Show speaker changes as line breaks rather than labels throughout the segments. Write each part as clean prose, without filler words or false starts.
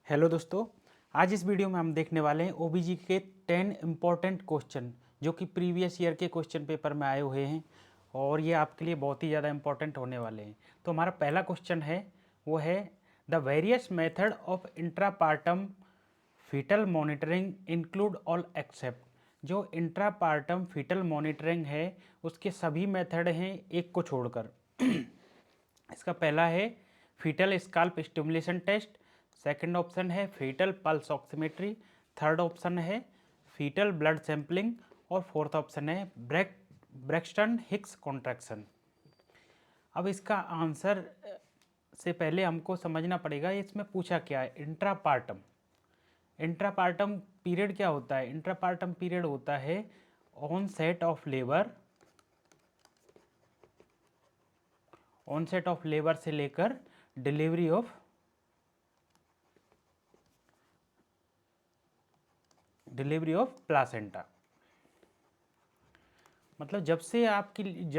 Hello दोस्तों, आज इस वीडियो में हम देखने वाले हैं ओबीजी के 10 इम्पॉर्टेंट क्वेश्चन जो कि प्रीवियस ईयर के क्वेश्चन पेपर में आए हुए हैं और ये आपके लिए बहुत ही ज़्यादा इम्पॉर्टेंट होने वाले हैं। तो हमारा पहला क्वेश्चन है वो है the various method of intrapartum fetal monitoring include all except. जो इंट्रापार्टम फीटल मॉनिटरिंग है उसके सभी मेथड हैं एक को छोड़कर। इसका पहला है fetal scalp stimulation test, second option है fetal pulse oximetry, third option है फीटल ब्लड सैंपलिंग और फोर्थ ऑप्शन है ब्रेक्सटन हिक्स कॉन्ट्रैक्शन। अब इसका आंसर से पहले हमको समझना पड़ेगा इसमें पूछा क्या है। इंट्रापार्टम इंट्रापार्टम पीरियड क्या होता है? इंट्रापार्टम पीरियड होता है ऑनसेट ऑफ लेबर से लेकर डिलीवरी ऑफ प्लासेंटा। मतलब जब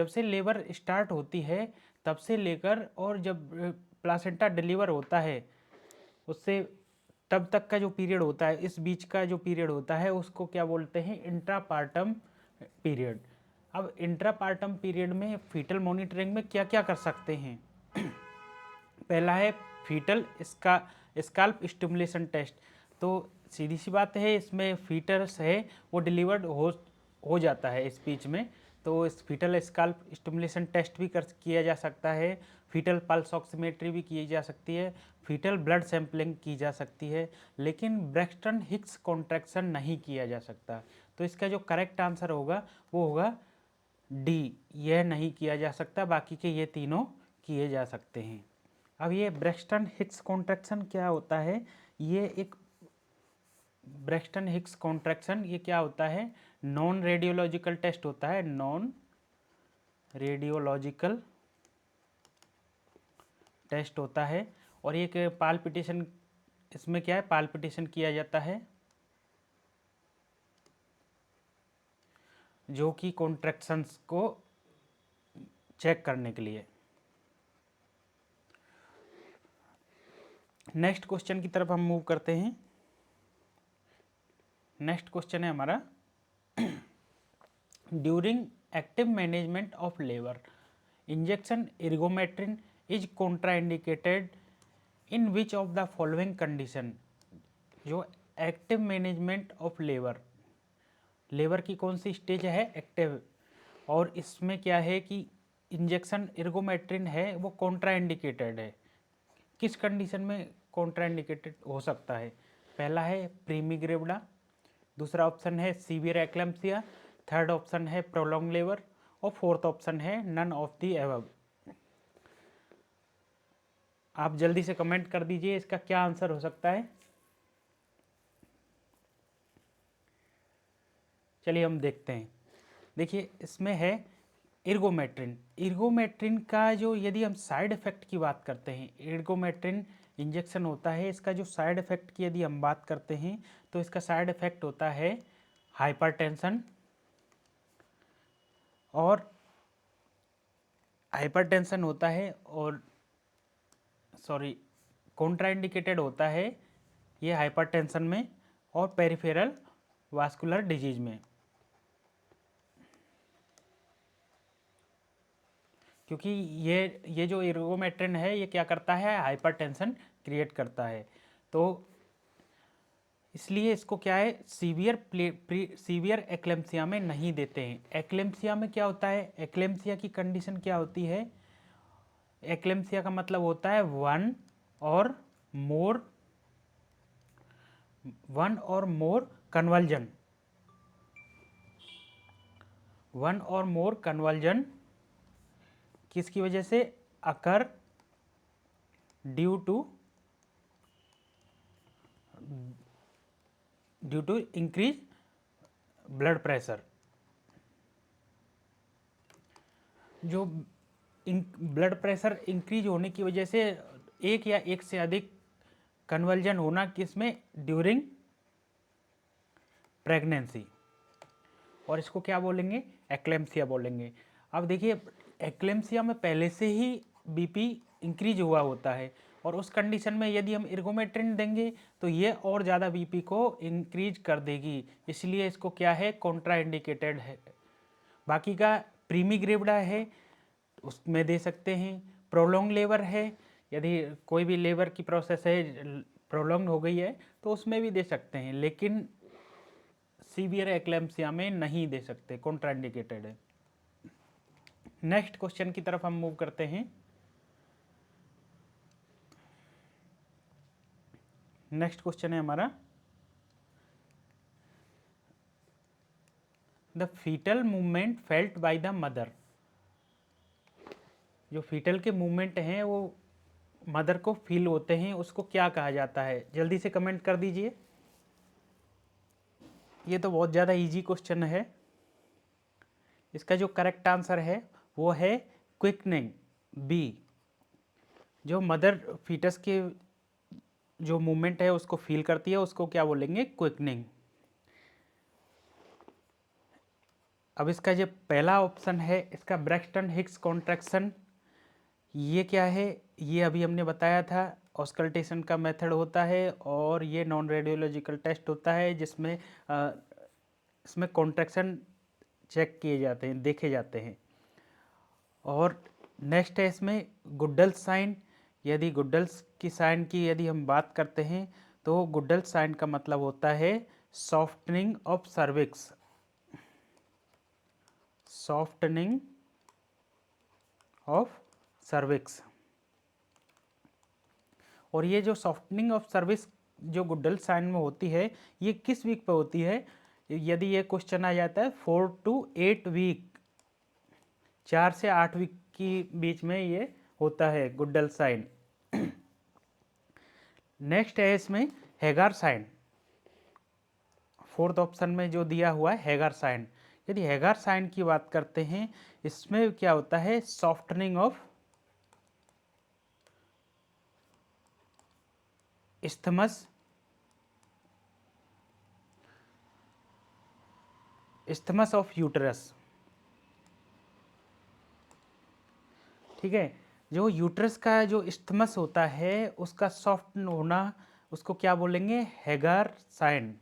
से लेबर स्टार्ट होती है तब से लेकर और जब प्लासेंटा डिलीवर होता है उससे तब तक का जो पीरियड होता है, इस बीच का जो पीरियड होता है उसको क्या बोलते हैं? Intrapartum period. अब इंट्रापार्टम पीरियड में फीटल मॉनिटरिंग में क्या क्या कर सकते हैं? पहला है फीटल स्काल्प स्टिमुलेशन टेस्ट। तो सीधी सी बात है, इसमें फीटस है वो डिलीवर्ड हो जाता है इस बीच में, तो इस फीटल स्काल्प स्टिमुलेशन टेस्ट भी किया जा सकता है, फीटल पल्स ऑक्सीमेट्री भी की जा सकती है, फीटल ब्लड सैंपलिंग की जा सकती है, लेकिन ब्रेक्सटन हिक्स कॉन्ट्रैक्शन नहीं किया जा सकता। तो इसका जो करेक्ट आंसर होगा वो होगा डी, यह नहीं किया जा सकता, बाकी के ये तीनों किए जा सकते हैं। अब ये ब्रेक्सटन हिक्स कॉन्ट्रैक्शन क्या होता है? ये एक ब्रेक्सटन हिक्स कॉन्ट्रैक्शन ये क्या होता है? नॉन रेडियोलॉजिकल टेस्ट होता है, नॉन रेडियोलॉजिकल टेस्ट होता है। और ये पाल्पिटेशन, इसमें क्या है? पाल्पिटेशन किया जाता है जो कि कॉन्ट्रैक्शंस को चेक करने के लिए। नेक्स्ट क्वेश्चन की तरफ हम मूव करते हैं। नेक्स्ट क्वेश्चन है हमारा during active management of labour injection ergometrine is contraindicated in which of the following condition. जो एक्टिव मैनेजमेंट ऑफ लेबर की कौन सी स्टेज है? एक्टिव। और इसमें क्या है कि इंजेक्शन एर्गोमेट्रिन है वो कॉन्ट्राइंडिकेटेड है। किस कंडीशन में कॉन्ट्राइंडिकेटेड हो सकता है? पहला है प्रीमिग्रेविडा, दूसरा ऑप्शन है सीवियर एक्लेम्पसिया, थर्ड ऑप्शन है प्रोलॉन्ग लेबर और फोर्थ ऑप्शन है नन ऑफ दी एबव। आप जल्दी से कमेंट कर दीजिए इसका क्या आंसर हो सकता है। चलिए हम देखते हैं। देखिए इसमें है इर्गोमेट्रिन का जो, यदि हम साइड इफेक्ट की बात करते हैं, इर्गोमेट्रिन इंजेक्शन होता है, इसका जो साइड इफेक्ट की यदि हम बात करते हैं तो इसका साइड इफेक्ट होता है हाइपरटेंशन और होता है, और कॉन्ट्राइंडिकेटेड होता है ये हाइपरटेंशन में और पेरिफेरल वास्कुलर डिजीज में, क्योंकि ये जो इर्गोमेट्रिन है ये क्या करता है? हाइपरटेंशन क्रिएट करता है। तो इसलिए इसको क्या है, सीवियर एक्लेम्पसिया में नहीं देते हैं। एक्लेम्पसिया में क्या होता है? एक्लेम्पसिया की कंडीशन क्या होती है? एक्लेम्पसिया का मतलब होता है और मोर कन्वर्जन, वन और मोर कन्वर्जन किसकी वजह से occur due to increase blood pressure. जो ब्लड प्रेशर इंक्रीज होने की वजह से एक या एक से अधिक कन्वर्जन होना, किसमें? ड्यूरिंग प्रेगनेंसी, और इसको क्या बोलेंगे? एक्लेम्पसिया बोलेंगे। अब देखिए एक्लेम्पसिया में पहले से ही बीपी इंक्रीज हुआ होता है और उस कंडीशन में यदि हम इर्गोमेट्रिन देंगे तो ये और ज़्यादा बीपी को इंक्रीज कर देगी, इसलिए इसको क्या है, कॉन्ट्राइंडिकेटेड है। बाकी का प्रीमिग्रेविडा है उसमें दे सकते हैं, प्रोलॉन्ग लेबर है, यदि कोई भी लेबर की प्रोसेस है प्रोलॉन्ग हो गई है तो उसमें भी दे सकते हैं, लेकिन सीवियर एक्लेम्पसिया में नहीं दे सकते, कॉन्ट्राइंडिकेटेड है। नेक्स्ट क्वेश्चन की तरफ हम मूव करते हैं। नेक्स्ट क्वेश्चन है हमारा, the fetal movement felt by the mother. जो फीटल के मूवमेंट हैं वो मदर को फील होते हैं, उसको क्या कहा जाता है? जल्दी से कमेंट कर दीजिए। ये तो बहुत ज़्यादा इजी क्वेश्चन है। इसका जो करेक्ट आंसर है वो है क्विकनिंग, बी। जो मदर फीटस के जो मूवमेंट है उसको फील करती है उसको क्या बोलेंगे, क्विकनिंग। अब इसका जो पहला ऑप्शन है इसका ब्रैक्सटन हिक्स कॉन्ट्रैक्शन, ये क्या है, ये अभी हमने बताया था, ऑस्कल्टेशन का मेथड होता है और ये नॉन रेडियोलॉजिकल टेस्ट होता है जिसमें इसमें कॉन्ट्रैक्शन चेक किए जाते हैं, देखे जाते हैं। और नेक्स्ट है इसमें गुड्डल साइन। यदि गुड्डल्स की साइन की यदि हम बात करते हैं तो गुड्डल साइन का मतलब होता है softening of cervix, softening of cervix. और ये जो सॉफ्टनिंग ऑफ सर्विस जो गुड्डल साइन में होती है ये किस वीक पे होती है? यदि ये क्वेश्चन आ जाता है 4 to 8 वीक, 4 से 8 वीक की बीच में ये होता है गुड्डल साइन। नेक्स्ट है इसमें हैगार साइन, फोर्थ ऑप्शन में जो दिया हुआ है हैगार साइन। यदि हैगार साइन की बात करते हैं इसमें क्या होता है, softening of isthmus of uterus. ठीक है, जो यूटरस का जो isthmus होता है उसका सॉफ्ट होना उसको क्या बोलेंगे, हैगार साइन।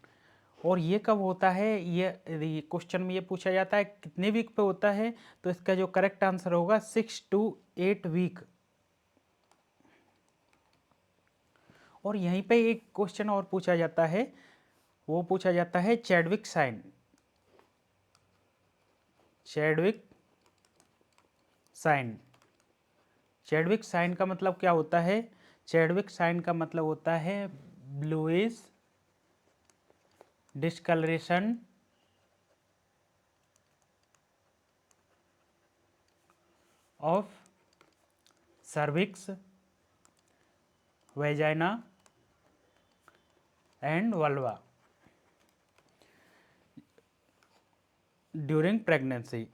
और ये कब होता है, ये क्वेश्चन में ये पूछा जाता है कितने वीक पे होता है, तो इसका जो करेक्ट आंसर होगा 6 to 8 वीक। और यहीं पे एक क्वेश्चन और पूछा जाता है, वो पूछा जाता है Chadwick sign. Chadwick sign, Chadwick sign का मतलब क्या होता है? चैडविक साइन का मतलब होता है bluish discoloration of cervix, vagina and vulva during pregnancy.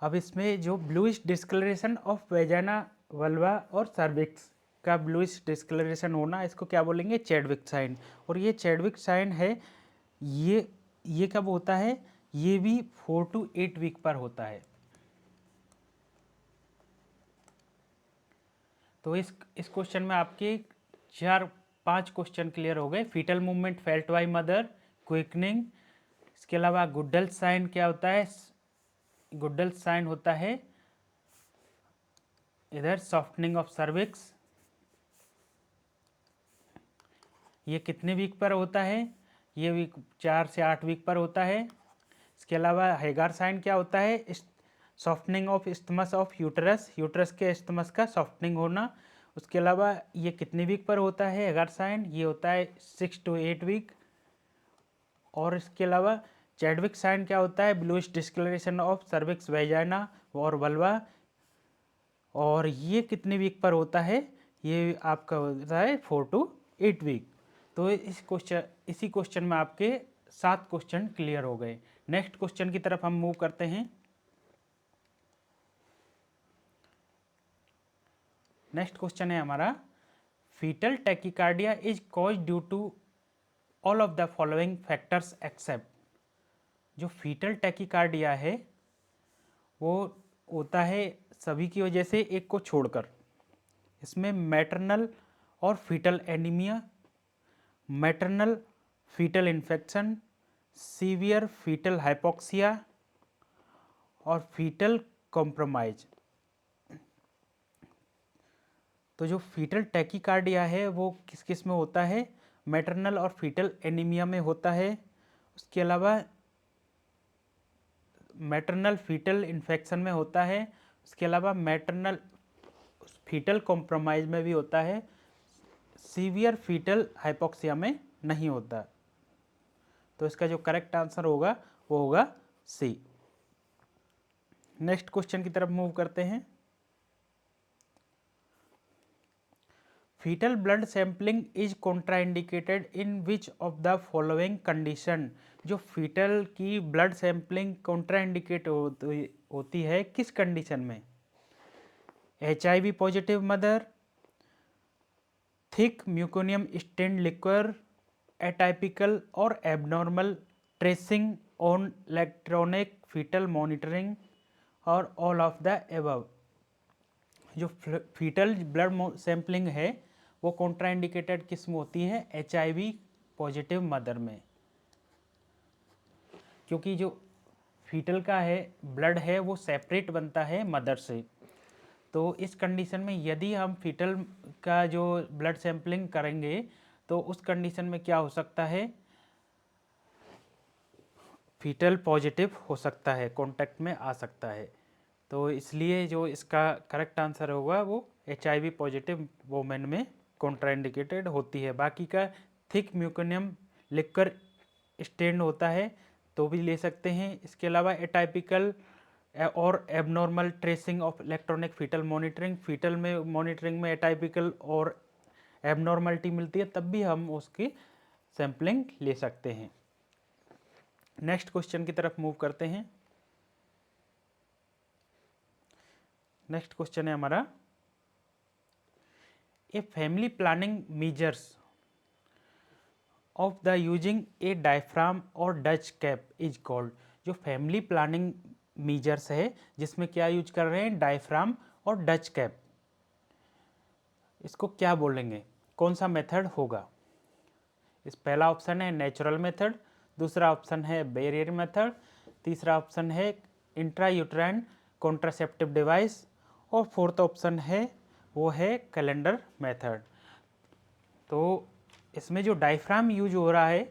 अब इसमें जो bluish discoloration of vagina, vulva और सर्विक्स का ब्लूइश डिस्कलरेशन होना, इसको क्या बोलेंगे, चैडविक साइन। और ये चैडविक साइन है, ये कब होता है, ये भी 4 to 8 वीक पर होता है। तो इस क्वेश्चन में आपके 4-5 क्वेश्चन क्लियर हो गए। Fetal movement felt by mother, quickening, इसके अलावा गुड्डल साइन क्या होता है, गुड्डल साइन होता है इधर सॉफ्टनिंग ऑफ सर्विक्स, ये कितने वीक पर होता है, ये वीक 4 से 8 वीक पर होता है। इसके अलावा हैगार साइन क्या होता है, softening of isthmus of uterus, uterus के isthmus का सॉफ्टनिंग होना। उसके अलावा ये कितने वीक पर होता है हैगार साइन, ये होता है 6 to 8 वीक। और इसके अलावा चैडविक साइन क्या होता है, bluish discoloration of cervix, vagina और वल्वा, और ये कितने वीक पर होता है, ये आपका होता है 4 to 8 वीक। तो इसी क्वेश्चन में आपके 7 क्वेश्चन क्लियर हो गए। नेक्स्ट क्वेश्चन की तरफ हम मूव करते हैं। नेक्स्ट क्वेश्चन है हमारा, fetal tachycardia is cause due to all of the following factors except. जो फीटल टैकिकार्डिया है वो होता है सभी की वजह से, एक को छोड़कर। इसमें मैटरनल और fetal anaemia, maternal fetal infection, severe fetal hypoxia और फीटल कॉम्प्रोमाइज। तो जो फीटल टैकीकार्डिया है वो किस किस में होता है? मैटरनल और फीटल एनीमिया में होता है। उसके अलावा मैटरनल फीटल इन्फेक्शन में होता है। उसके अलावा मैटरनल फीटल कॉम्प्रोमाइज में भी होता है। सीवियर फीटल हाइपोक्सिया में नहीं होता। तो इसका जो करेक्ट आंसर होगा वो होगा सी। नेक्स्ट क्वेश्चन की तरफ मूव करते हैं। Fetal blood sampling is contraindicated in which of the following condition. जो फीटल की ब्लड सैंपलिंग कॉन्ट्राइंडिकेट होती है किस कंडीशन में? HIV positive mother, thick meconium stained liquor, atypical और abnormal tracing on electronic fetal monitoring और ऑल ऑफ द एबव। जो fetal blood sampling है वो कॉन्ट्राइंडिकेटेड किस में होती है? HIV पॉजिटिव मदर में, क्योंकि जो फीटल का है ब्लड है वो सेपरेट बनता है मदर से। तो इस कंडीशन में यदि हम फीटल का जो ब्लड सैंपलिंग करेंगे तो उस कंडीशन में क्या हो सकता है? फीटल पॉजिटिव हो सकता है, कांटेक्ट में आ सकता है। तो इसलिए जो इसका करेक्ट आंसर होगा वो HIV पॉजिटिव वोमेन में कॉन्ट्राइंडिकेटेड होती है। बाकी का थिक म्यूकोनियम लिक्वर स्टेन्ड होता है तो भी ले सकते हैं। इसके अलावा एटाइपिकल और abnormal tracing of electronic fetal monitoring, fetal में मॉनिटरिंग में एटाइपिकल और एबनॉर्मलिटी मिलती है तब भी हम उसकी सैंपलिंग ले सकते हैं। नेक्स्ट क्वेश्चन की तरफ मूव करते हैं। नेक्स्ट क्वेश्चन है हमारा, a family planning measures of the using A diaphragm और डच कैप इज कॉल्ड। जो फैमिली प्लानिंग मेजर्स है जिसमें क्या यूज कर रहे हैं? डायफ्राम और डच कैप, इसको क्या बोलेंगे? कौन सा मेथड होगा? इस पहला ऑप्शन है नेचुरल मेथड, दूसरा ऑप्शन है बैरियर मेथड, तीसरा ऑप्शन है इंट्रायूट्राइन कॉन्ट्रासेप्टिव डिवाइस और फोर्थ ऑप्शन है वो है कैलेंडर मेथड। तो इसमें जो डायफ्राम यूज हो रहा है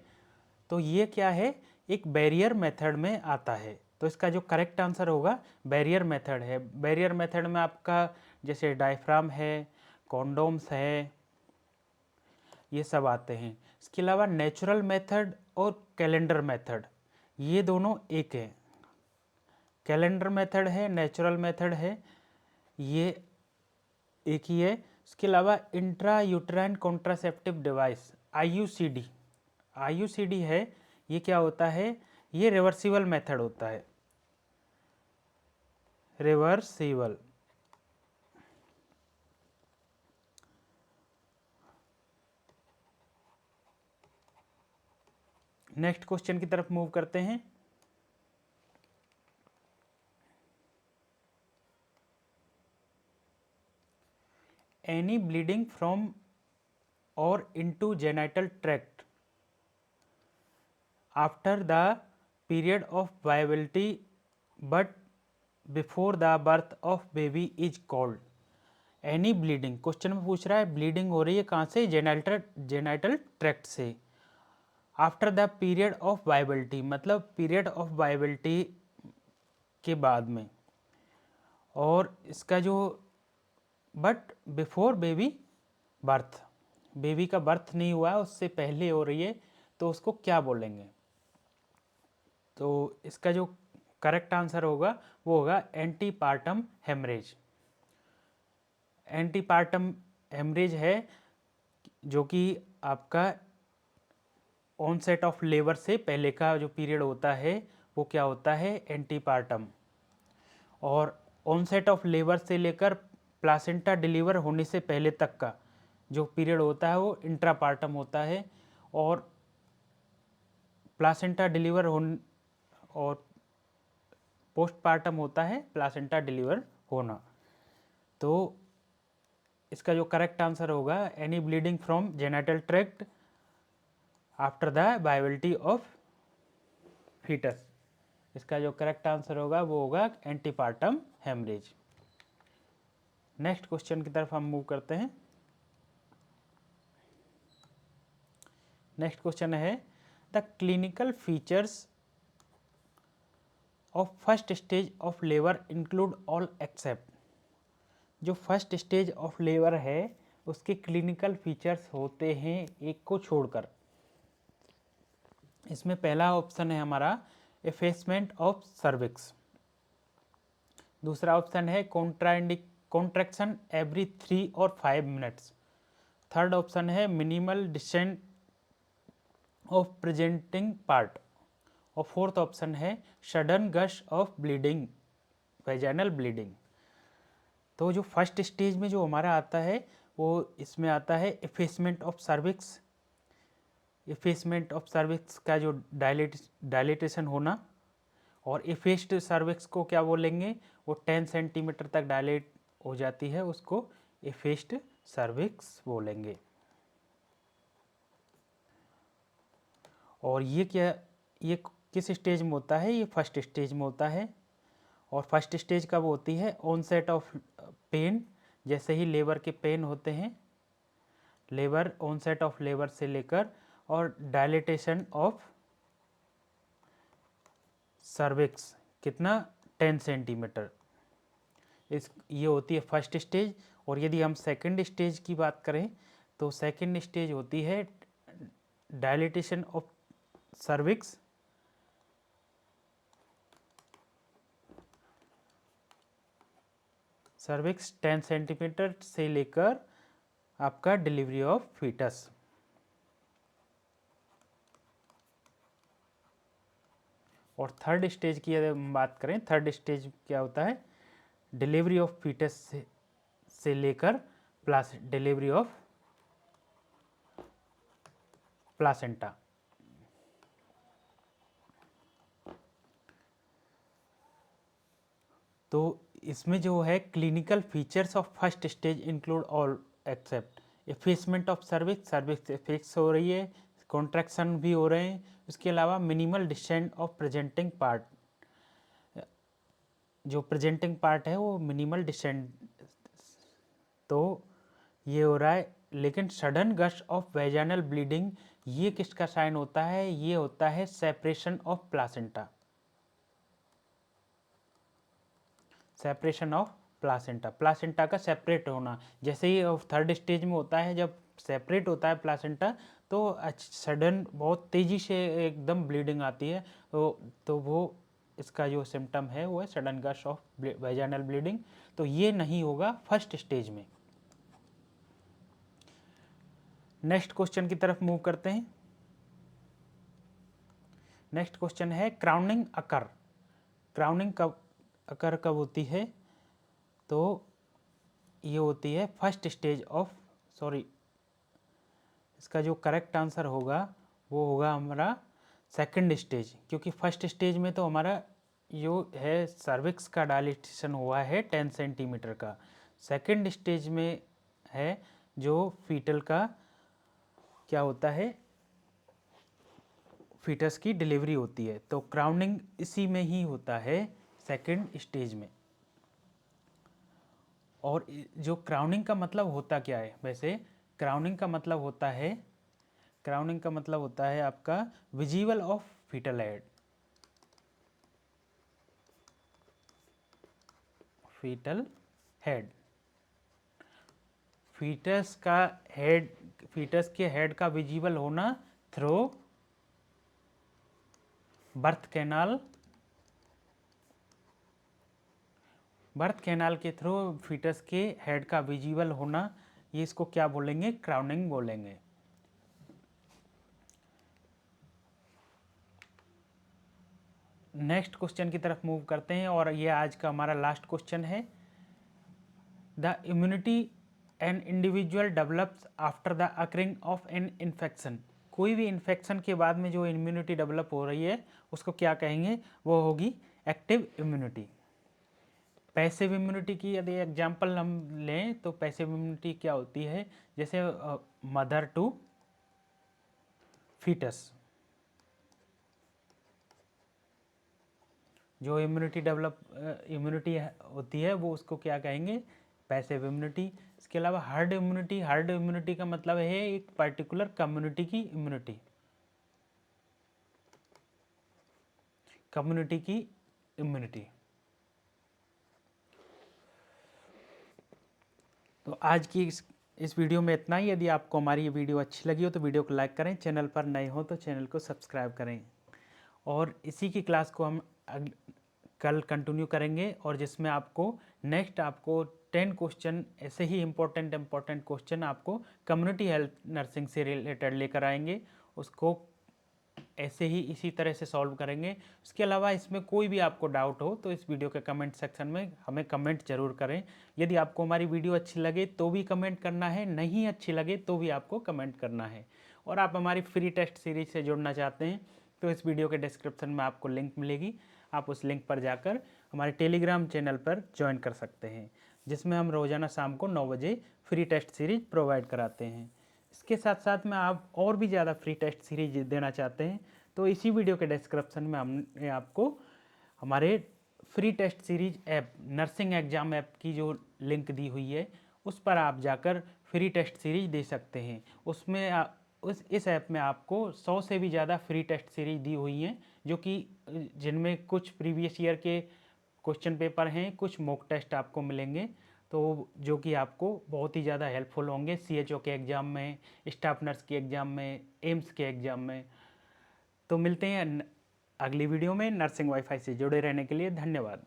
तो ये क्या है? एक बैरियर मेथड में आता है। तो इसका जो करेक्ट आंसर होगा बैरियर मेथड है। बैरियर मेथड में आपका जैसे डायफ्राम है, कॉन्डोम्स है, ये सब आते हैं। इसके अलावा नेचुरल मेथड और कैलेंडर मेथड ये दोनों एक है। कैलेंडर मेथड है, नेचुरल मेथड है, ये एक ही है। इसके अलावा intra uterine contraceptive device IUCD, IUCD है, ये क्या होता है? ये रिवर्सिबल मेथड होता है, रिवर्सिबल। नेक्स्ट क्वेश्चन की तरफ मूव करते हैं। एनी ब्लीडिंग फ्रॉम और into genital tract after the period of viability but before the birth of baby is called. Any bleeding, question में पूछ रहा है ब्लीडिंग हो रही है कहाँ से? जेनिटल ट्रैक्ट से। After the period of viability मतलब पीरियड ऑफ वायबिलिटी के बाद में, और इसका जो but before baby birth, baby का बर्थ नहीं हुआ है उससे पहले हो रही है तो उसको क्या बोलेंगे? तो इसका जो करेक्ट आंसर होगा वो होगा एंटीपार्टम हेमरेज। एंटीपार्टम हेमरेज है जो कि आपका ऑनसेट ऑफ लेबर से पहले का जो पीरियड होता है वो क्या होता है? एंटीपार्टम। और ऑनसेट ऑफ लेबर से लेकर प्लासेंटा डिलीवर होने से पहले तक का जो पीरियड होता है वो इंट्रापार्टम होता है। और प्लासेंटा डिलीवर और पोस्टपार्टम होता है प्लासेंटा डिलीवर होना। तो इसका जो करेक्ट आंसर होगा, any bleeding from genital tract after the viability of fetus. इसका जो करेक्ट आंसर होगा वो होगा एंटीपार्टम हेमरेज। नेक्स्ट क्वेश्चन की तरफ हम मूव करते हैं। नेक्स्ट क्वेश्चन है the clinical features of first stage of labour include all except. जो फर्स्ट स्टेज ऑफ लेबर है उसके क्लिनिकल फीचर्स होते हैं एक को छोड़कर। इसमें पहला ऑप्शन है हमारा एफेसमेंट ऑफ सर्विक्स, दूसरा ऑप्शन है कॉन्ट्रैक्शन एवरी 3 और 5 मिनट्स, थर्ड ऑप्शन है minimal descent of presenting part, और फोर्थ ऑप्शन है sudden gush of bleeding, vaginal bleeding. तो जो फर्स्ट स्टेज में जो हमारा आता है वो इसमें आता है एफेसमेंट ऑफ सर्विक्स। एफेसमेंट ऑफ सर्विक्स का जो डायलेटेशन होना, और एफेस्ड सर्विक्स को क्या बोलेंगे, वो 10 सेंटीमीटर तक डायलेट हो जाती है, उसको एफेस्ड सर्विक्स बोलेंगे। और ये किस स्टेज में होता है, ये फर्स्ट स्टेज में होता है। और फर्स्ट स्टेज कब होती है, ऑनसेट ऑफ पेन, जैसे ही लेबर के पेन होते हैं, लेबर ऑनसेट ऑफ लेबर से लेकर, और डायलेटेशन ऑफ सर्विक्स कितना 10 सेंटीमीटर, ये होती है फर्स्ट स्टेज। और यदि हम सेकंड स्टेज की बात करें तो सेकंड स्टेज होती है dilatation of cervix cervix 10 centimetre से लेकर आपका डिलीवरी ऑफ फीटस। और थर्ड स्टेज की यदि हम बात करें, थर्ड स्टेज क्या होता है, डिलीवरी ऑफ फीटस से लेकर डिलीवरी ऑफ प्लासेंटा। तो इसमें जो है clinical features of first stage include all accept एफेसमेंट of cervix, cervix fix हो रही है, कॉन्ट्रैक्शन भी हो रहे हैं, उसके अलावा minimal descent of presenting part, जो प्रेजेंटिंग पार्ट है वो मिनिमल डिसेंट, तो ये हो रहा है। लेकिन sudden gush of vaginal bleeding, ये किसका साइन होता है, ये होता है separation of placenta, separation of placenta, placenta का सेपरेट होना। जैसे ही थर्ड स्टेज में होता है, जब सेपरेट होता है प्लासेंटा तो सडन बहुत तेज़ी से एकदम ब्लीडिंग आती है, तो वो इसका जो सिम्टम है वो है sudden gush of vaginal bleeding. तो ये नहीं होगा फर्स्ट स्टेज में। नेक्स्ट क्वेश्चन की तरफ मूव करते हैं। नेक्स्ट क्वेश्चन है क्राउनिंग अकर। क्राउनिंग कब होती है, तो ये होती है फर्स्ट स्टेज ऑफ, सॉरी, इसका जो करेक्ट आंसर होगा वो होगा हमारा सेकंड स्टेज, क्योंकि फर्स्ट स्टेज में तो हमारा जो है सर्विक्स का डायलेटेशन हुआ है 10 सेंटीमीटर का। सेकंड स्टेज में है जो फीटल का क्या होता है, फीटस की डिलीवरी होती है। तो क्राउनिंग इसी में ही होता है सेकंड स्टेज में। और जो क्राउनिंग का मतलब होता क्या है, वैसे क्राउनिंग का मतलब होता है, क्राउनिंग का मतलब होता है आपका visible of fetal head, fetal head, fetus का हेड, फीटस के हेड का विजिबल होना through birth canal, birth canal के थ्रू फीटस के हेड का विजिबल होना, ये इसको क्या बोलेंगे, क्राउनिंग बोलेंगे। नेक्स्ट क्वेश्चन की तरफ मूव करते हैं, और ये आज का हमारा लास्ट क्वेश्चन है। The immunity an individual develops after the occurring of an infection. कोई भी इन्फेक्शन के बाद में जो इम्यूनिटी डेवलप हो रही है उसको क्या कहेंगे, वो होगी एक्टिव इम्यूनिटी। पैसिव इम्यूनिटी की यदि एग्जांपल हम लें तो पैसिव इम्यूनिटी क्या होती है, जैसे मदर टू फीटस, जो इम्यूनिटी होती है वो उसको क्या कहेंगे, पैसिव इम्यूनिटी। इसके अलावा हर्ड इम्यूनिटी का मतलब है एक पर्टिकुलर कम्युनिटी की इम्यूनिटी, तो आज की इस वीडियो में इतना ही। यदि आपको हमारी ये वीडियो अच्छी लगी हो तो वीडियो को लाइक करें, चैनल पर नए हो तो चैनल को सब्सक्राइब करें, और इसी की क्लास को हम कल कंटिन्यू करेंगे, और जिसमें आपको 10 क्वेश्चन ऐसे ही इम्पोर्टेंट क्वेश्चन आपको कम्युनिटी हेल्थ नर्सिंग से रिलेटेड लेकर आएंगे, उसको ऐसे ही इसी तरह से सॉल्व करेंगे। उसके अलावा इसमें कोई भी आपको डाउट हो तो इस वीडियो के कमेंट सेक्शन में हमें कमेंट जरूर करें। यदि आपको हमारी वीडियो अच्छी लगे तो भी कमेंट करना है, नहीं अच्छी लगे तो भी आपको कमेंट करना है। और आप हमारी फ्री टेस्ट सीरीज से जुड़ना चाहते हैं तो इस वीडियो के डिस्क्रिप्शन में आपको लिंक मिलेगी, आप उस लिंक पर जाकर हमारे टेलीग्राम चैनल पर ज्वाइन कर सकते हैं, जिसमें हम रोज़ाना शाम को 9 बजे फ्री टेस्ट सीरीज प्रोवाइड कराते हैं। इसके साथ साथ में आप और भी ज़्यादा फ्री टेस्ट सीरीज देना चाहते हैं तो इसी वीडियो के डिस्क्रिप्शन में हमने आपको हमारे free test series app, nursing exam app की जो लिंक दी हुई है उस पर आप जाकर फ्री टेस्ट सीरीज दे सकते हैं। उसमें इस ऐप में आपको 100 से भी ज़्यादा फ्री टेस्ट सीरीज दी हुई हैं, जो कि जिनमें कुछ प्रीवियस ईयर के क्वेश्चन पेपर हैं, कुछ मॉक टेस्ट आपको मिलेंगे, तो जो कि आपको बहुत ही ज़्यादा हेल्पफुल होंगे CHO के एग्ज़ाम में, स्टाफ नर्स के एग्ज़ाम में, एम्स के एग्ज़ाम में। तो मिलते हैं अगली वीडियो में। नर्सिंग वाईफाई से जुड़े रहने के लिए धन्यवाद।